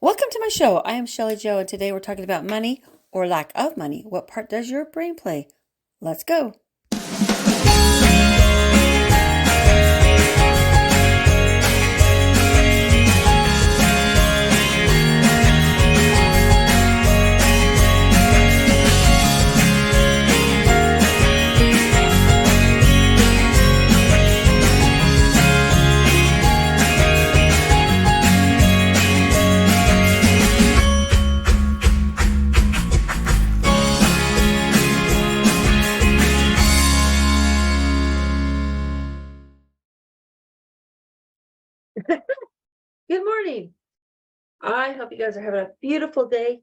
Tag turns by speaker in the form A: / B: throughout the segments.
A: Welcome to my show. I am Shelly Joe, and today we're talking about money or lack of money. What part does your brain play? Let's go. Good morning. I hope you guys are having a beautiful day.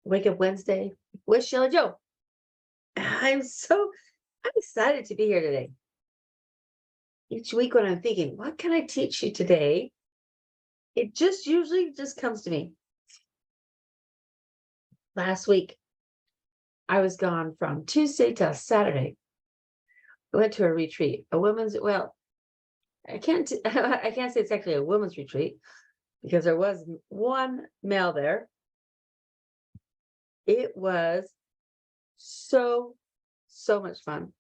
A: Wake up Wednesday with Shelly Joe. I'm excited to be here today. Each week when I'm thinking, what can I teach you today? It usually comes to me. Last week, I was gone from Tuesday till Saturday. I went to a retreat, I can't say it's actually a women's retreat because there was one male there. It was so much fun.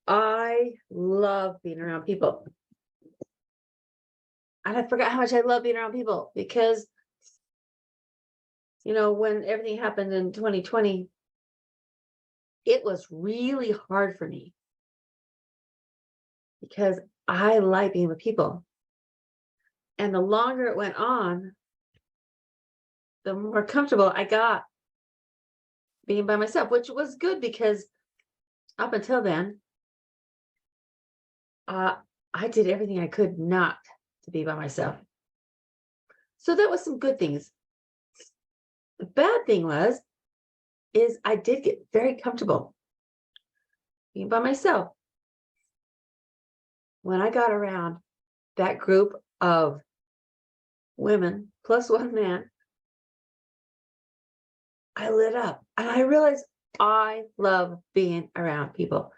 A: I love being around people. And I forgot how much I love being around people because, when everything happened in 2020, it was really hard for me because I like being with people. And the longer it went on, the more comfortable I got being by myself, which was good because up until then, I did everything I could not to be by myself. So that was some good things. The bad thing is I did get very comfortable being by myself. When I got around that group of women plus one man, I lit up and I realized I love being around people.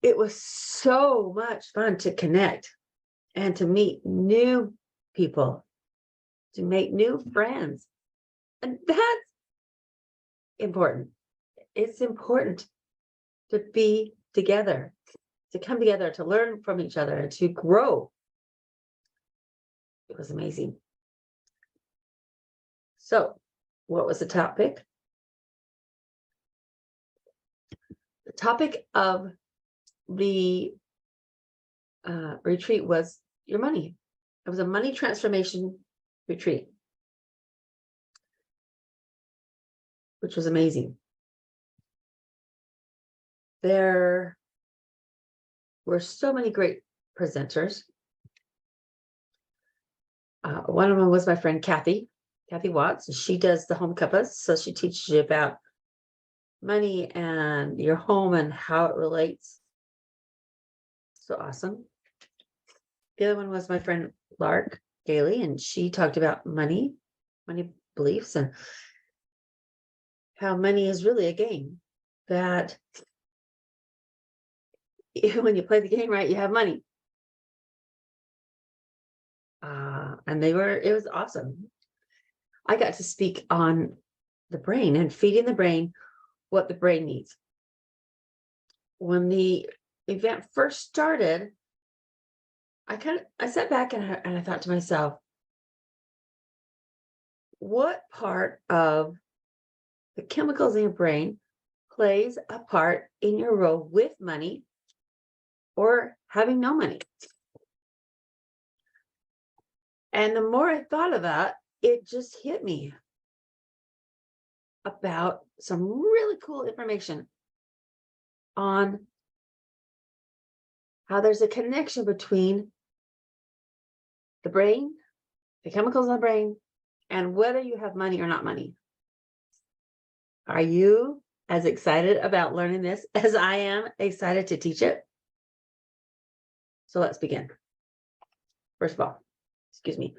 A: It was so much fun to connect and to meet new people, to make new friends. And that's important. It's important to be together, to come together, to learn from each other, and to grow. It was amazing. So, what was the topic? The topic of the retreat was your money. It was a money transformation retreat, which was amazing. There were so many great presenters. One of them was my friend Kathy Watts. She does the home compass, so she teaches you about money and your home and how it relates. So awesome. The other one was my friend Lark Gailey, and she talked about money beliefs, and how money is really a game, that when you play the game right, you have money. And it was awesome. I got to speak on the brain and feeding the brain what the brain needs. When the event first started, I sat back and I thought to myself, what part of the chemicals in your brain plays a part in your role with money or having no money? And the more I thought of that, it just hit me about some really cool information on how there's a connection between the brain, the chemicals in the brain, and whether you have money or not money. Are you as excited about learning this as I am excited to teach it? So let's begin. First of all, excuse me.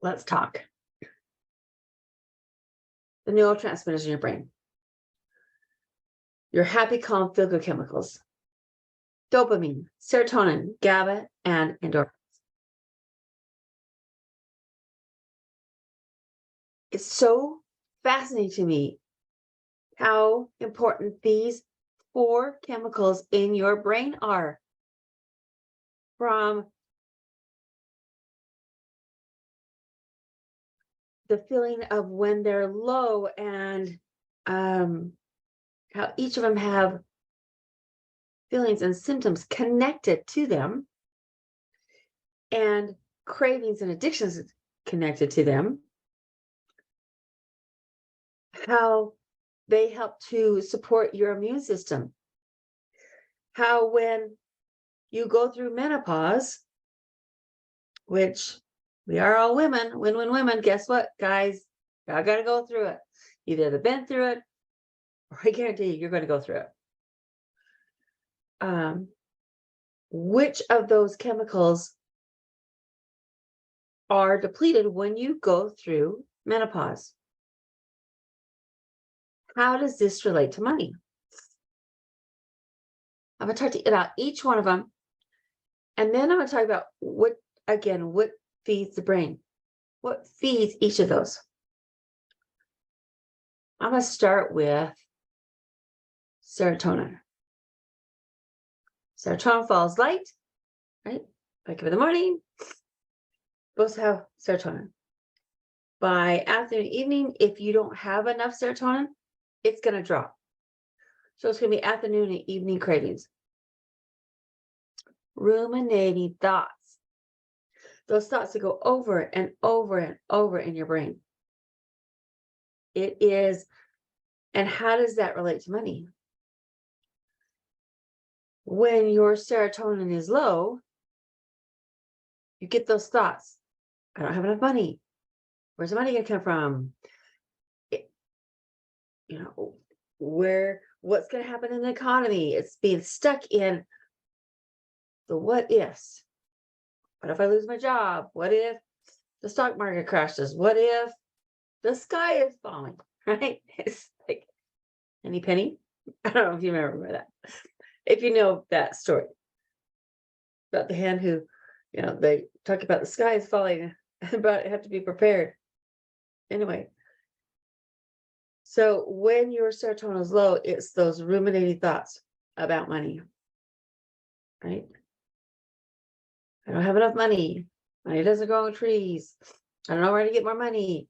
A: Let's talk. The neurotransmitters in your brain. your happy, calm, feel-good chemicals: dopamine, serotonin, GABA, and endorphins. It's so fascinating to me how important these 4 chemicals in your brain are, from the feeling of when they're low, and how each of them have feelings and symptoms connected to them, and cravings and addictions connected to them, how they help to support your immune system, how when you go through menopause, which we are all women, women, guess what, guys? Y'all got to go through it. Either they've been through it, or I guarantee you're going to go through it. Which of those chemicals are depleted when you go through menopause? How does this relate to money? I'm going to talk to you about each one of them, and then I'm going to talk about what feeds the brain, what feeds each of those. I'm going to start with serotonin. Serotonin falls light, right? Wake up in the morning, supposed to have serotonin. By afternoon, evening, if you don't have enough serotonin, it's going to drop. So it's going to be afternoon and evening cravings. Ruminating thoughts. Those thoughts that go over and over and over in your brain. It is, and how does that relate to money? When your serotonin is low, you get those thoughts. I don't have enough money. Where's the money going to come from? What's going to happen in the economy? It's being stuck in the what ifs. What if I lose my job? What if the stock market crashes? What if the sky is falling? Right? It's like any penny. I don't know if you remember that. If you know that story about the hen who, they talk about the sky is falling, but you have to be prepared. Anyway, so when your serotonin is low, it's those ruminating thoughts about money, right? I don't have enough money. Money doesn't grow on trees. I don't know where to get more money.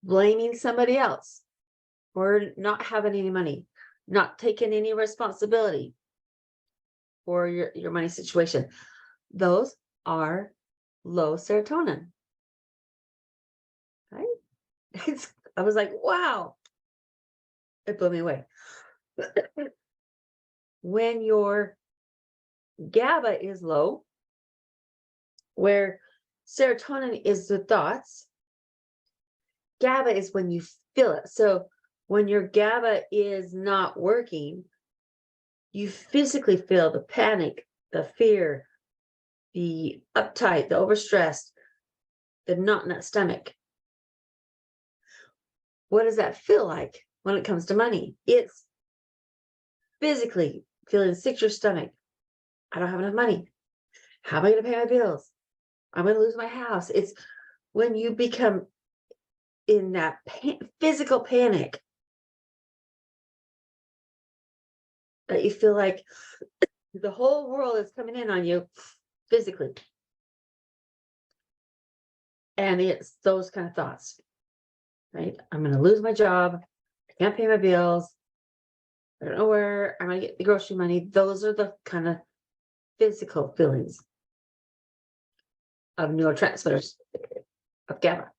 A: Blaming somebody else for not having any money, not taking any responsibility for your money situation. Those are low serotonin, right? I was like, wow, it blew me away. When your GABA is low, where serotonin is the thoughts, GABA is when you feel it. So when your GABA is not working, you physically feel the panic, the fear, the uptight, the overstressed, the knot in that stomach. What does that feel like when it comes to money? It's physically feeling sick to your stomach. I don't have enough money. How am I going to pay my bills? I'm going to lose my house. It's when you become in that physical panic that you feel like the whole world is coming in on you physically. And it's those kind of thoughts, right? I'm going to lose my job. I can't pay my bills. I don't know where I'm going to get the grocery money. Those are the kind of physical feelings of neurotransmitters, of GABA.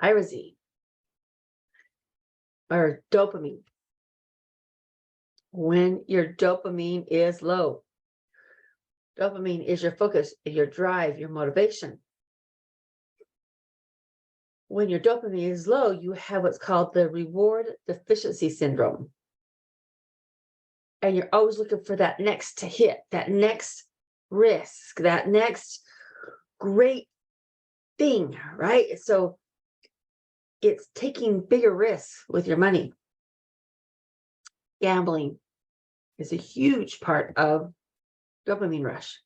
A: Irazine, or dopamine. When your dopamine is low, dopamine is your focus, your drive, your motivation. When your dopamine is low, you have what's called the reward deficiency syndrome. And you're always looking for that next hit, that next risk, that next great thing, right? So it's taking bigger risks with your money. Gambling is a huge part of dopamine rush.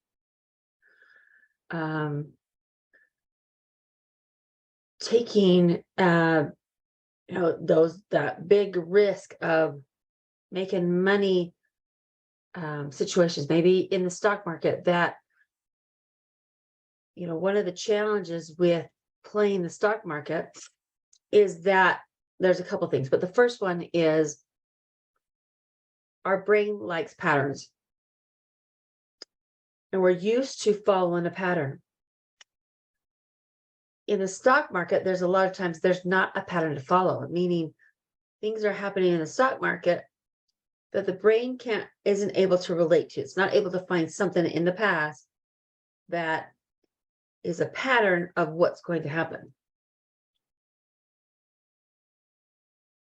A: Taking that big risk of making money situations, maybe in the stock market, that one of the challenges with playing the stock market is that there's a couple things, but the first one is our brain likes patterns, and we're used to following a pattern. In the stock market, there's a lot of times there's not a pattern to follow, meaning things are happening in the stock market that the brain isn't able to relate to. It's not able to find something in the past that is a pattern of what's going to happen.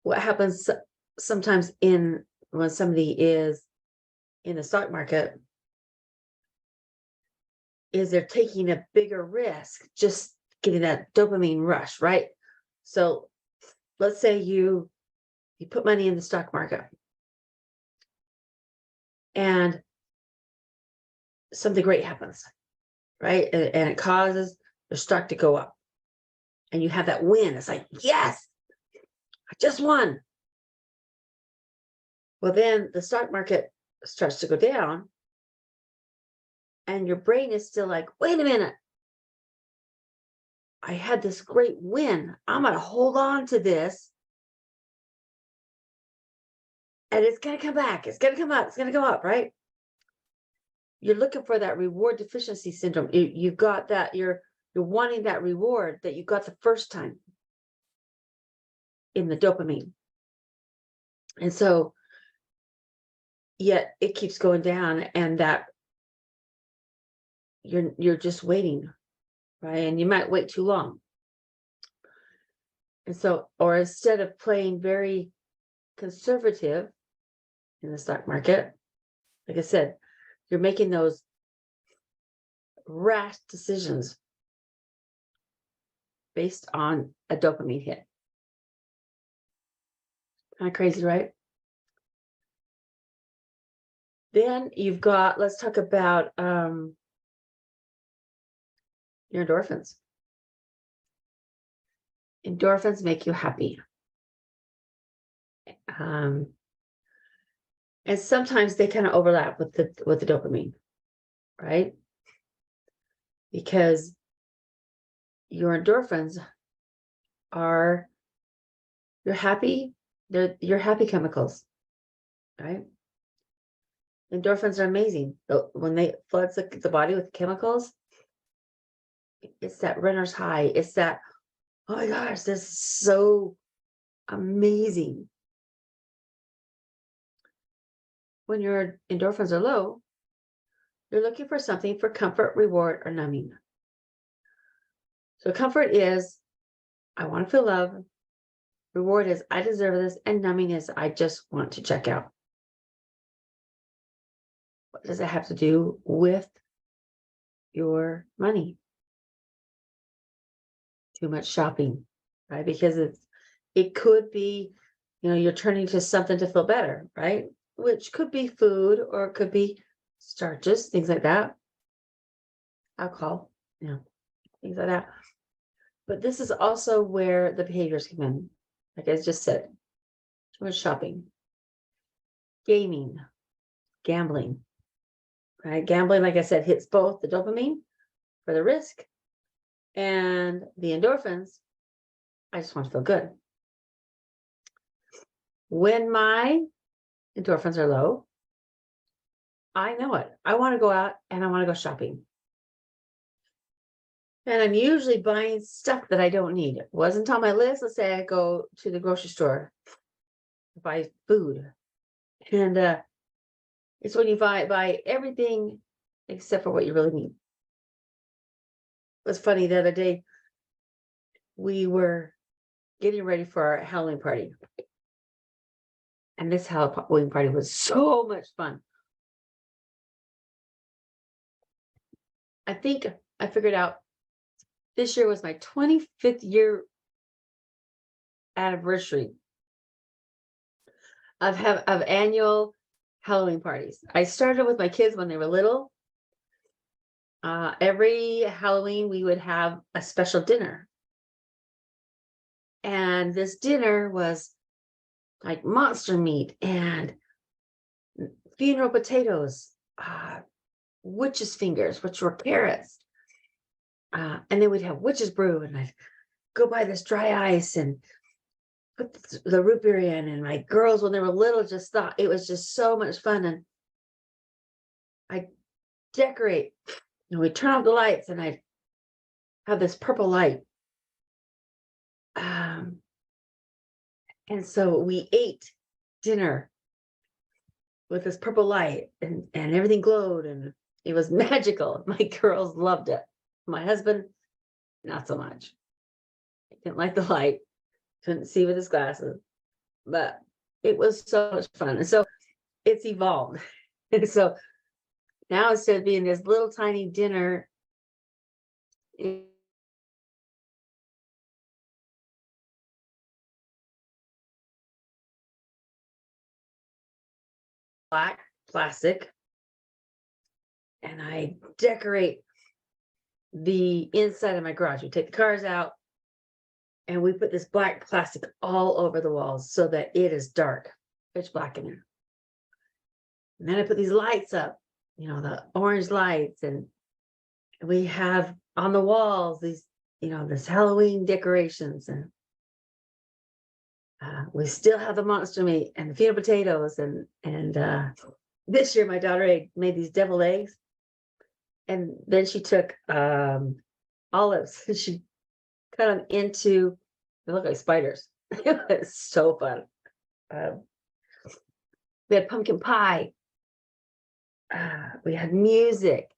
A: What happens sometimes when somebody is in the stock market is they're taking a bigger risk, just getting that dopamine rush, right? So let's say you put money in the stock market and something great happens, right? And it causes the stock to go up, and you have that win. It's like, yes, I just won. Well, then the stock market starts to go down, and your brain is still like, wait a minute, I had this great win. I'm going to hold on to this, and it's going to come back. It's going to come up. It's going to go up, right? You're looking for that reward deficiency syndrome. You've got that. You're wanting that reward that you got the first time in the dopamine. And so, yet it keeps going down, and that you're just waiting, right? And you might wait too long. And so, or instead of playing very conservative in the stock market, like I said, you're making those rash decisions based on a dopamine hit. Kind of crazy, right? Then you've got, let's talk about your endorphins. Endorphins make you happy. And sometimes they kind of overlap with the dopamine, right? Because your endorphins are your happy chemicals, right? Endorphins are amazing. When they flood the body with chemicals, it's that runner's high. It's that, oh my gosh, this is so amazing. When your endorphins are low, you're looking for something for comfort, reward, or numbing. So comfort is, I want to feel love. Reward is, I deserve this. And numbing is, I just want to check out. What does it have to do with your money? Too much shopping, right? Because it could be, you're turning to something to feel better, right? Which could be food, or it could be starches, things like that. Alcohol, things like that. But this is also where the behaviors come in. Like I just said, too much shopping, gaming, gambling, right? Gambling, like I said, hits both the dopamine for the risk and the endorphins. I just want to feel good. When my endorphins are low, I know it. I want to go out and I want to go shopping. And I'm usually buying stuff that I don't need. It wasn't on my list. Let's say I go to the grocery store, buy food. And it's when you buy everything except for what you really need. It was funny the other day, we were getting ready for our Halloween party. And this Halloween party was so much fun. I think I figured out this year was my 25th year anniversary of annual Halloween parties. I started with my kids when they were little. Every Halloween we would have a special dinner. And this dinner was like monster meat and funeral potatoes, witch's fingers, which were carrots. And then we'd have witch's brew, and I'd go buy this dry ice and put the root beer in. And my girls, when they were little, just thought it was just so much fun. And I decorate, and we turn off the lights, and I'd have this purple light. And so we ate dinner with this purple light, and everything glowed, and it was magical. My girls loved it. My husband, not so much. He didn't like the light, couldn't see with his glasses, but it was so much fun. And so it's evolved. And so now, instead of being this little tiny dinner, black plastic, and I decorate the inside of my garage. We take the cars out, and we put this black plastic all over the walls so that it is dark, pitch black in there. And then I put these lights up, the orange lights, and we have on the walls these, this Halloween decorations, and we still have the monster meat and the funeral potatoes, and this year my daughter made these deviled eggs, and then she took olives and she cut them into, they look like spiders. It was so fun. We had pumpkin pie. We had music.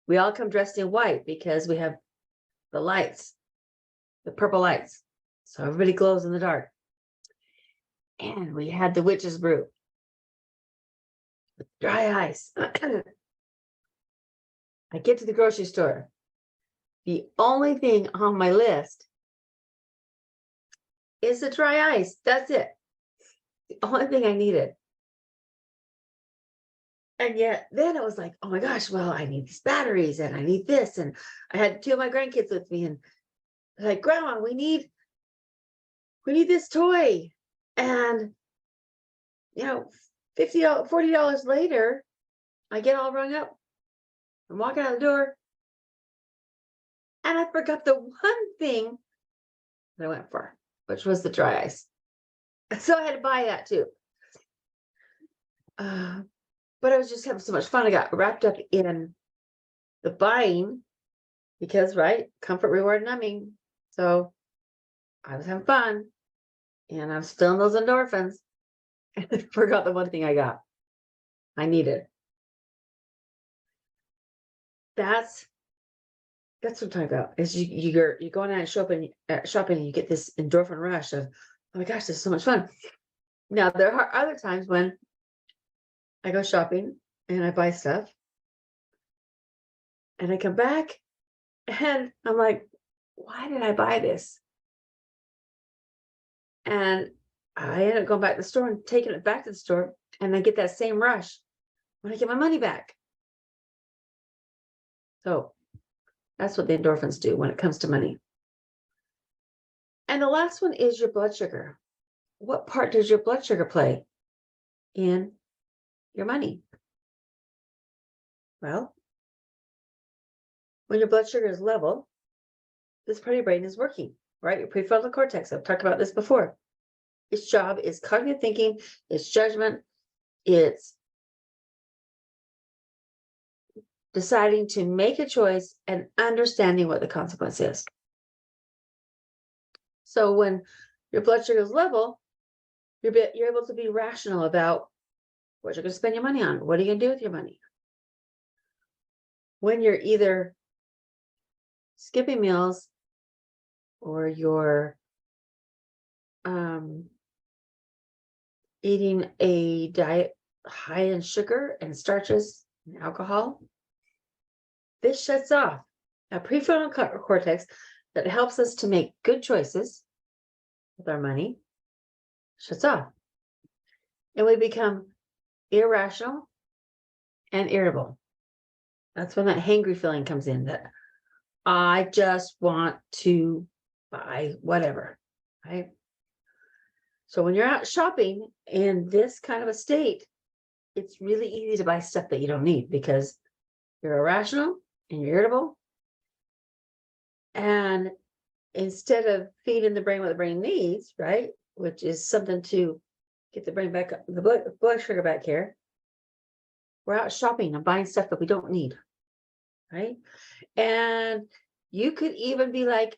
A: We all come dressed in white because we have the lights, the purple lights, so everybody glows in the dark. And we had the witch's brew with dry ice. I get to the grocery store. The only thing on my list is the dry ice. That's it. The only thing I needed. And yet then it was like, oh my gosh, well, I need these batteries and I need this. And I had two of my grandkids with me, and like, Grandma, we need this toy. And $50, $40 later, I get all rung up. I'm walking out the door, and I forgot the one thing that I went for, which was the dry ice. So I had to buy that too. But I was just having so much fun. I got wrapped up in the buying because, right, comfort, reward, numbing. So I was having fun, and I was feeling those endorphins, and I forgot the one thing I needed. That's what I'm talking about. Is you're going out and shopping, and you get this endorphin rush of, oh my gosh, this is so much fun. Now there are other times when I go shopping and I buy stuff, and I come back and I'm like, why did I buy this? And I end up going back to the store and taking it back to the store, and I get that same rush when I get my money back. So that's what the endorphins do when it comes to money. And the last one is your blood sugar. What part does your blood sugar play in your money? Well, when your blood sugar is level, this part of your brain is working, right? Your prefrontal cortex. I've talked about this before. Its job is cognitive thinking, it's judgment, it's deciding to make a choice and understanding what the consequence is. So when your blood sugar is level, you're able to be rational about what you're going to spend your money on. What are you going to do with your money? When you're either skipping meals or you're eating a diet high in sugar and starches and alcohol, this shuts off a prefrontal cortex that helps us to make good choices with our money shuts off. And we become irrational and irritable. That's when that hangry feeling comes in, that I just want to buy whatever, right? So when you're out shopping in this kind of a state, it's really easy to buy stuff that you don't need because you're irrational and you're irritable. And instead of feeding the brain what the brain needs, right, which is something to get the brain back up, the blood sugar back here, we're out shopping and buying stuff that we don't need, right? And you could even be like,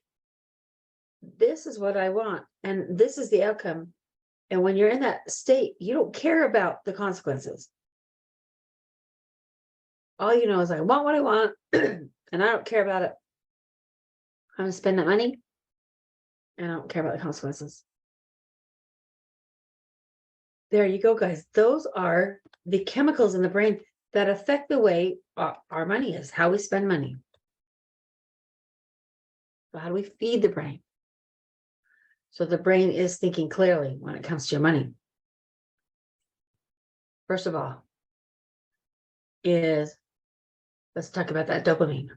A: this is what I want, and this is the outcome. And when you're in that state, you don't care about the consequences. All you know is, I want what I want, and I don't care about it. I'm going to spend that money, and I don't care about the consequences. There you go, guys. Those are the chemicals in the brain that affect the way our money is, how we spend money. So how do we feed the brain? So the brain is thinking clearly when it comes to your money. First of all, let's talk about that dopamine,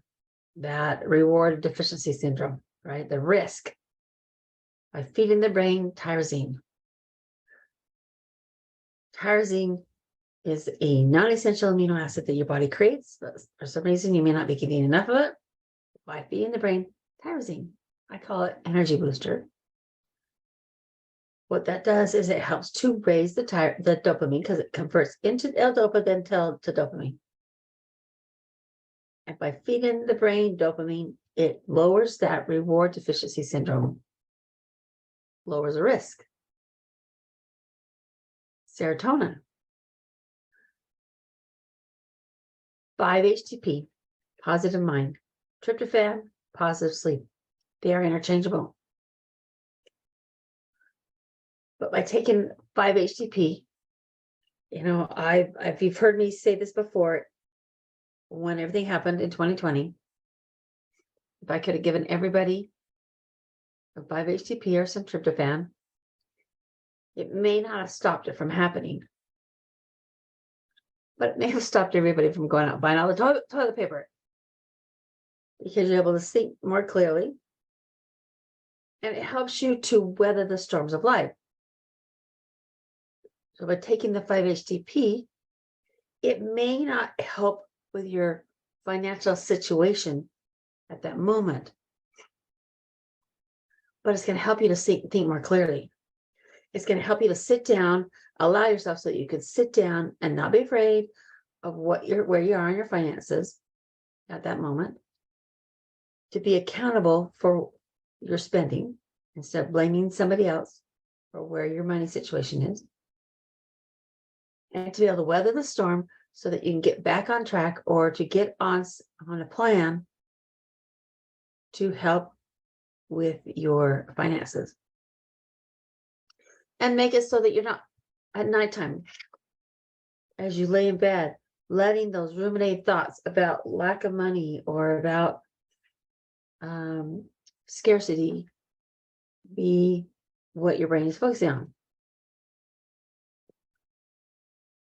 A: that reward deficiency syndrome, right? The risk by feeding the brain tyrosine. Tyrosine is a non-essential amino acid that your body creates. But for some reason, you may not be getting enough of it. By feeding the brain tyrosine, I call it energy booster. What that does is it helps to raise the dopamine, because it converts into L-dopa, then to dopamine. And by feeding the brain dopamine, it lowers that reward deficiency syndrome, lowers the risk. Serotonin, 5-HTP, positive mind, tryptophan, positive sleep. They are interchangeable. But by taking 5-HTP, if you've heard me say this before, when everything happened in 2020, if I could have given everybody a 5-HTP or some tryptophan, it may not have stopped it from happening, but it may have stopped everybody from going out and buying all the toilet paper, because you're able to think more clearly, and it helps you to weather the storms of life. So by taking the 5-HTP, it may not help with your financial situation at that moment, but it's going to help you to think more clearly. It's going to help you to sit down, allow yourself so that you can sit down and not be afraid of where you are in your finances at that moment, to be accountable for your spending instead of blaming somebody else for where your money situation is, and to be able to weather the storm so that you can get back on track, or to get on a plan to help with your finances. And make it so that you're not at nighttime, as you lay in bed, letting those ruminating thoughts about lack of money or about scarcity be what your brain is focusing on.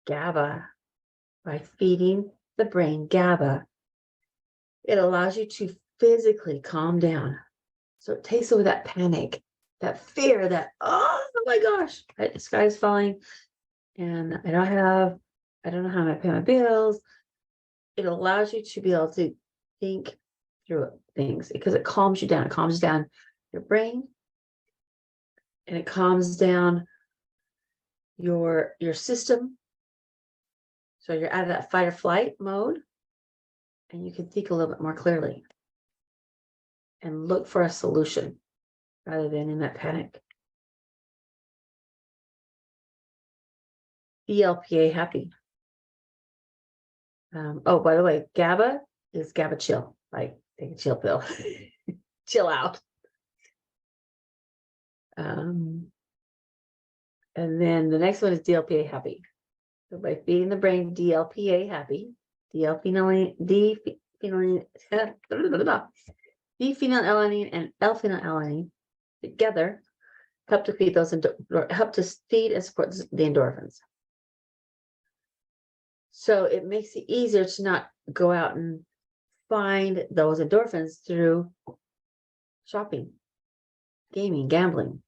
A: GABA, by feeding the brain GABA, it allows you to physically calm down. So it takes away that panic, that fear, that, oh my gosh, the sky's falling and I don't know how I'm going to pay my bills. It allows you to be able to think through things, because it calms you down. It calms down your brain, and it calms down your system. So you're out of that fight or flight mode, and you can think a little bit more clearly and look for a solution rather than in that panic. DLPA happy. Oh, by the way, GABA is GABA chill. Like, take a chill pill. Chill out. And then the next one is DLPA happy. So by feeding the brain DLPA happy, D-phenylalanine and L-phenylalanine together help to feed those help to feed and support the endorphins. So it makes it easier to not go out and find those endorphins through shopping, gaming, gambling.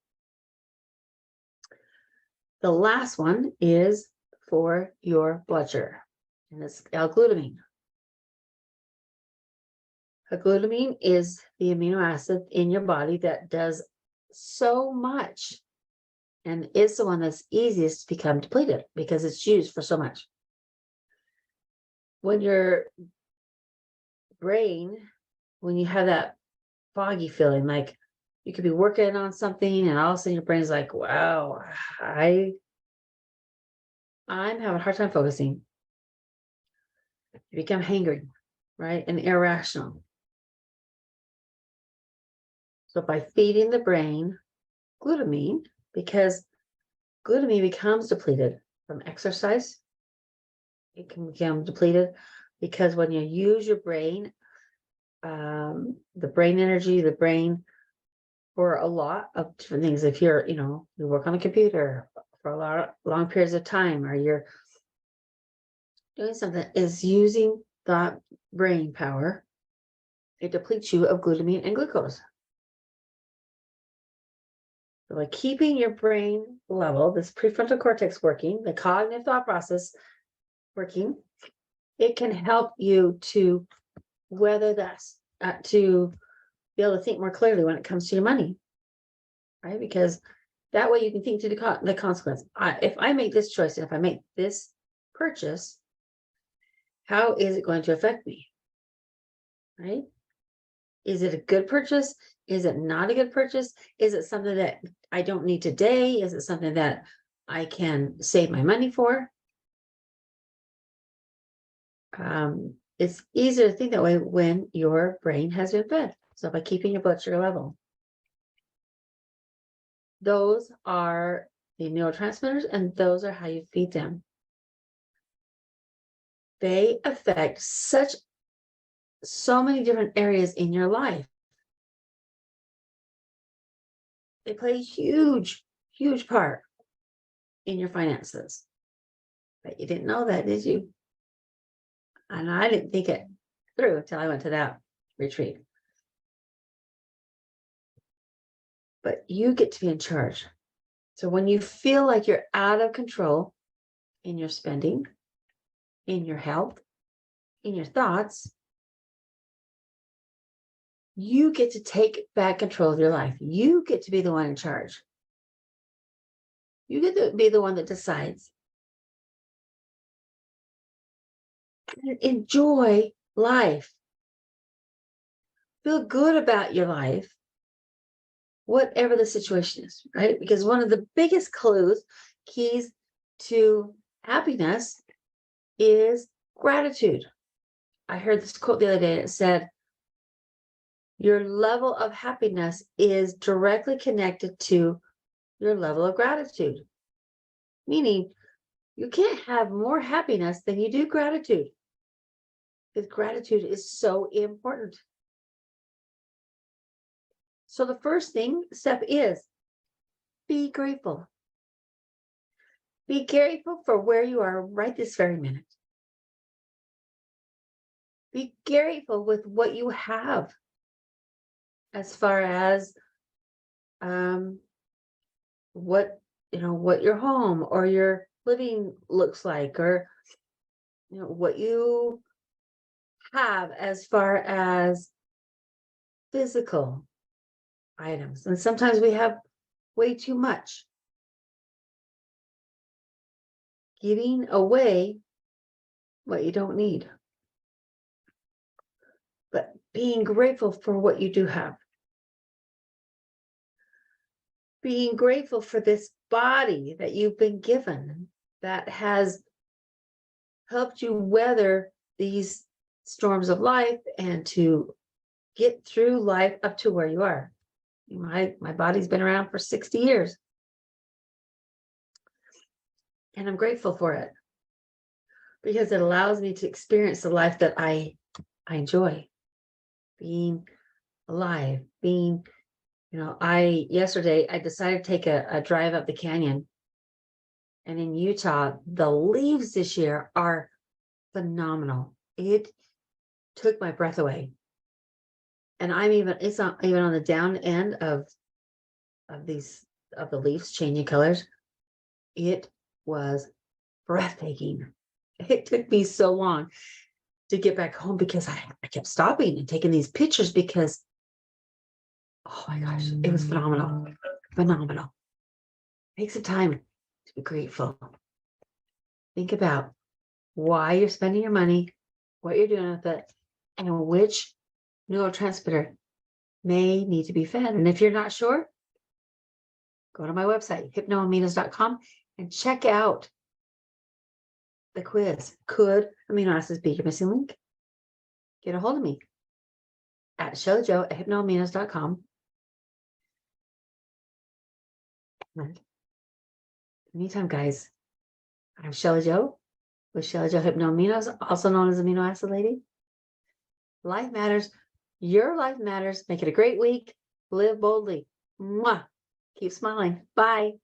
A: The last one is for your blood sugar, and it's L-glutamine. L-glutamine is the amino acid in your body that does so much and is the one that's easiest to become depleted because it's used for so much. When your brain, when you have that foggy feeling, like you could be working on something and all of a sudden your brain's like, wow, I'm having a hard time focusing. You become hangry, right? And irrational. So by feeding the brain glutamine, because glutamine becomes depleted from exercise, it can become depleted because when you use your brain, the brain energy, the brain for a lot of different things. If you're, you work on the computer for a lot of long periods of time, or you're doing something that is using that brain power, it depletes you of glutamine and glucose. So by keeping your brain level, this prefrontal cortex working, the cognitive thought process working, it can help you to weather that, to be able to think more clearly when it comes to your money, right? Because that way you can think to the consequence. If I make this choice, and if I make this purchase, how is it going to affect me, right? Is it a good purchase? Is it not a good purchase? Is it something that I don't need today? Is it something that I can save my money for? It's easier to think that way when your brain has been fed. So by keeping your blood sugar level. Those are the neurotransmitters, and those are how you feed them. They affect so many different areas in your life. They play a huge, huge part in your finances. But you didn't know that, did you? And I didn't think it through until I went to that retreat. But you get to be in charge. So when you feel like you're out of control in your spending, in your health, in your thoughts, you get to take back control of your life. You get to be the one in charge. You get to be the one that decides. And enjoy life. Feel good about your life, whatever the situation is, right? Because one of the biggest keys to happiness is gratitude. I heard this quote the other day. It said, your level of happiness is directly connected to your level of gratitude. Meaning, you can't have more happiness than you do gratitude. Because gratitude is so important. So the first step is be grateful. Be grateful for where you are right this very minute. Be grateful with what you have as far as what your home or your living looks like, or what you have as far as physical items. And sometimes we have way too much. Giving away what you don't need. But being grateful for what you do have. Being grateful for this body that you've been given that has helped you weather these storms of life and to get through life up to where you are. My body's been around for 60 years. And I'm grateful for it because it allows me to experience the life that I enjoy. Being alive, being Yesterday I decided to take a drive up the canyon. And in Utah, the leaves this year are phenomenal. It took my breath away. And it's not even on the down end of the leaves changing colors. It was breathtaking. It took me so long to get back home because I kept stopping and taking these pictures because, oh my gosh, it was phenomenal. Phenomenal. Take some time to be grateful. Think about why you're spending your money, what you're doing with it, and which neurotransmitter may need to be fed. And if you're not sure, go to my website, hypnoaminos.com, and check out the quiz. Could amino acids be your missing link? Get a hold of me at shelleyjo@hypnoaminos.com. And anytime, guys, I'm Shelley Jo with Shelley Jo Hypnoaminos, also known as Amino Acid Lady. Life matters. Your life matters. Make it a great week. Live boldly. Mwah. Keep smiling. Bye.